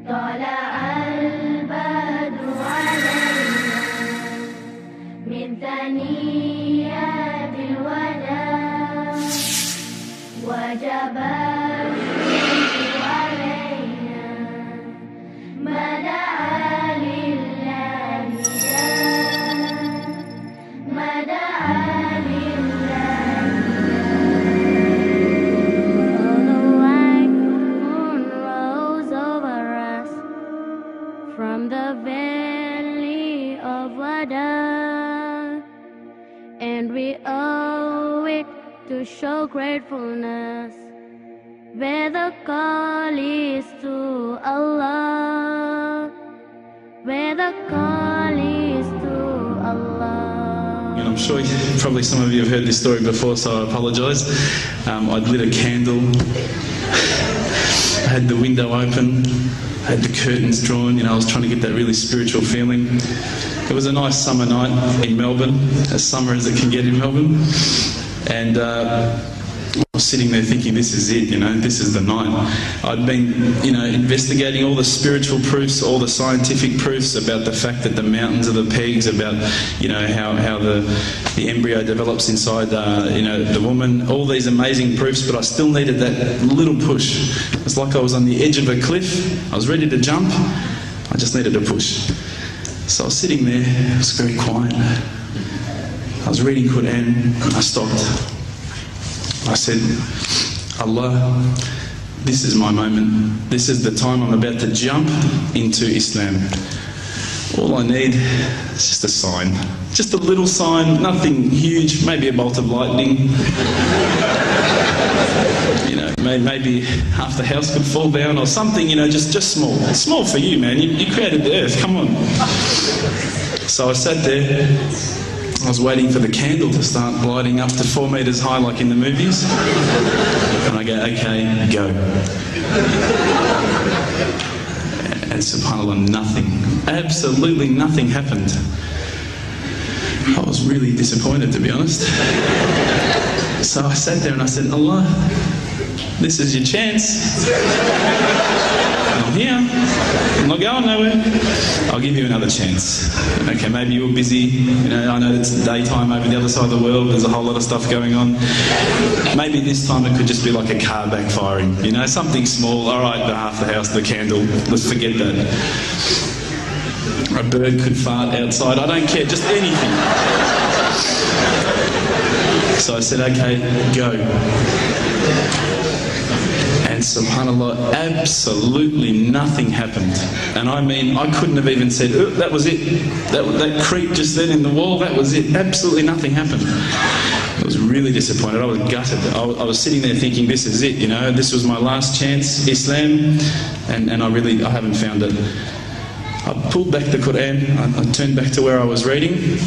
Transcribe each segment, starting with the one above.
طلع البدر علينا من ثنيات الوداع وجب الشمس علينا ما دعا لله ما دعا لله. From the valley of Wada, and we owe it to show gratefulness, where the call is to Allah, where the call is to Allah. And I'm sure probably some of you have heard this story before, so I apologise. I'd lit a candle, I had the window open, I had the curtains drawn, I was trying to get that really spiritual feeling. It was a nice summer night in Melbourne, as summer as it can get in Melbourne. And I was sitting there thinking, this is it, this is the night. I'd been, investigating all the spiritual proofs, all the scientific proofs about the fact that the mountains are the pegs, about, how the embryo develops inside, the woman, all these amazing proofs, but I still needed that little push. It's like I was on the edge of a cliff, I was ready to jump, I just needed a push. So I was sitting there, it was very quiet. I was reading Quran, I stopped. I said, Allah, this is my moment. This is the time I'm about to jump into Islam. All I need is just a sign. Just a little sign, nothing huge, maybe a bolt of lightning. Maybe half the house could fall down or something, just small. Small for you, man. You created the earth, come on. So I sat there. I was waiting for the candle to start lighting up to 4 metres high like in the movies. And I go, okay, go. And subhanAllah, nothing, absolutely nothing happened. I was really disappointed, to be honest. So I sat there and I said, Allah, this is your chance. I'm here. I'm not going nowhere. I'll give you another chance. Okay, maybe you were busy. I know it's daytime over the other side of the world. There's a whole lot of stuff going on. Maybe this time it could just be like a car backfiring. Something small. All right, half the house, the candle. Let's forget that. A bird could fart outside. I don't care. Just anything. So I said, okay, go. And subhanAllah, absolutely nothing happened. And I mean, I couldn't have even said, oh, that was it. That creep just then in the wall, that was it. Absolutely nothing happened. I was really disappointed. I was gutted. I was sitting there thinking, this is it, this was my last chance, Islam, and I haven't found it. I pulled back the Quran, I turned back to where I was reading.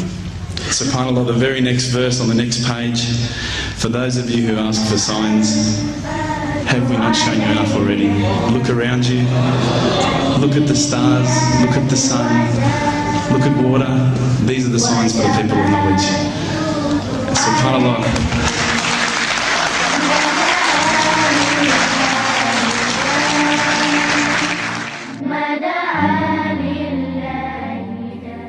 SubhanAllah, the very next verse on the next page, for those of you who ask for signs, have we not shown you enough already? Look around you, look at the stars, look at the sun, look at water. These are the signs for the people of knowledge. SubhanAllah.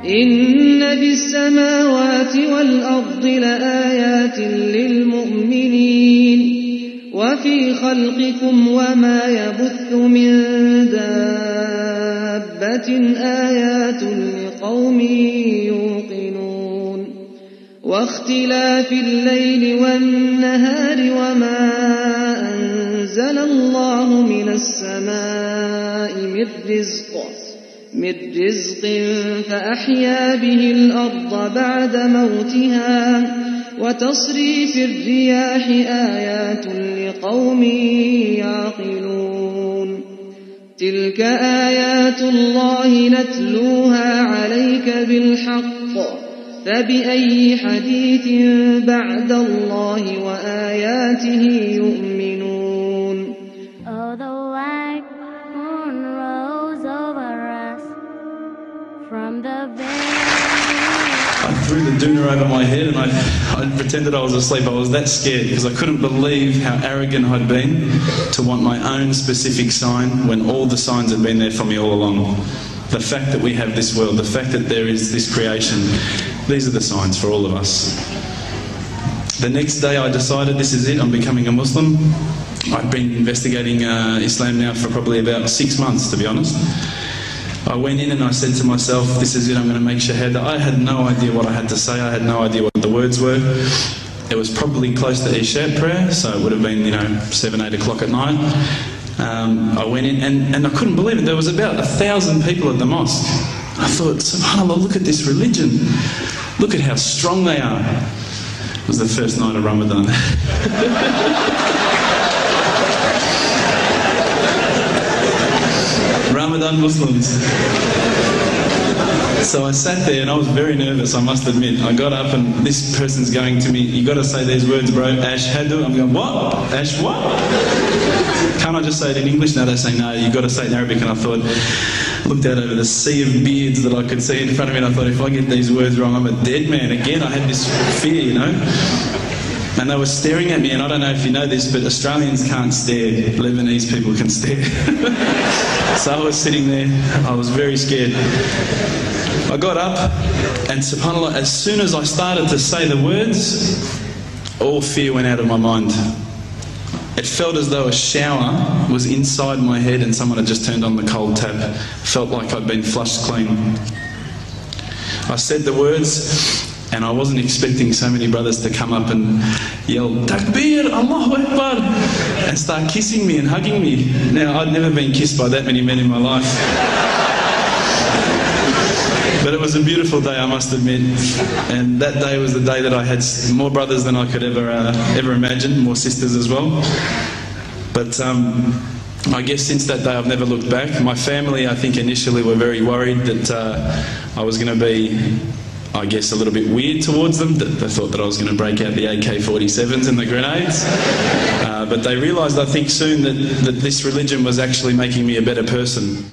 إن في السماوات والأرض لآيات للمؤمنين وفي خلقكم وما يبث من دابة آيات لقوم يوقنون واختلاف الليل والنهار وما أنزل الله من السماء من رزق فأحيا به الأرض بعد موتها وتصريف الرياح آيات لقوم يعقلون تلك آيات الله نتلوها عليك بالحق فبأي حديث بعد الله وآياته يؤمنون. Oh, the white moon rose over us from the valley I threw the doona over my head and I pretended I was asleep. I was that scared because I couldn't believe how arrogant I'd been to want my own specific sign when all the signs had been there for me all along. The fact that we have this world, the fact that there is this creation, these are the signs for all of us. The next day I decided this is it, I'm becoming a Muslim. I've been investigating Islam now for probably about 6 months, to be honest. I went in and I said to myself, this is it, I'm going to make shahada. I had no idea what I had to say, I had no idea what the words were. It was probably close to Isha prayer, so it would have been, 7, 8 o'clock at night. I went in and I couldn't believe it. There was about 1,000 people at the mosque. I thought, subhanAllah, look at this religion. Look at how strong they are. It was the first night of Ramadan. Ramadan Muslims. So I sat there and I was very nervous, I must admit. I got up and this person's going to me, you got to say these words, bro, ashhadu. I'm going, what? Ash what? Can't I just say it in English? No, they say no, you got to say it in Arabic. And I thought, looked out over the sea of beards that I could see in front of me and I thought, if I get these words wrong, I'm a dead man. Again, I had this fear, And they were staring at me, and I don't know if you know this, but Australians can't stare. Lebanese people can stare. So I was sitting there, I was very scared. I got up, and subhanAllah, as soon as I started to say the words, all fear went out of my mind. It felt as though a shower was inside my head and someone had just turned on the cold tap. Felt like I'd been flushed clean. I said the words, and I wasn't expecting so many brothers to come up and yell, Takbir, Allahu Akbar, and start kissing me and hugging me. Now, I'd never been kissed by that many men in my life. But it was a beautiful day, I must admit. And that day was the day that I had more brothers than I could ever imagine, more sisters as well. But I guess since that day I've never looked back. My family, I think, initially were very worried that I was going to be, I guess, a little bit weird towards them. They thought that I was going to break out the AK-47s and the grenades. But they realised, I think, soon that this religion was actually making me a better person.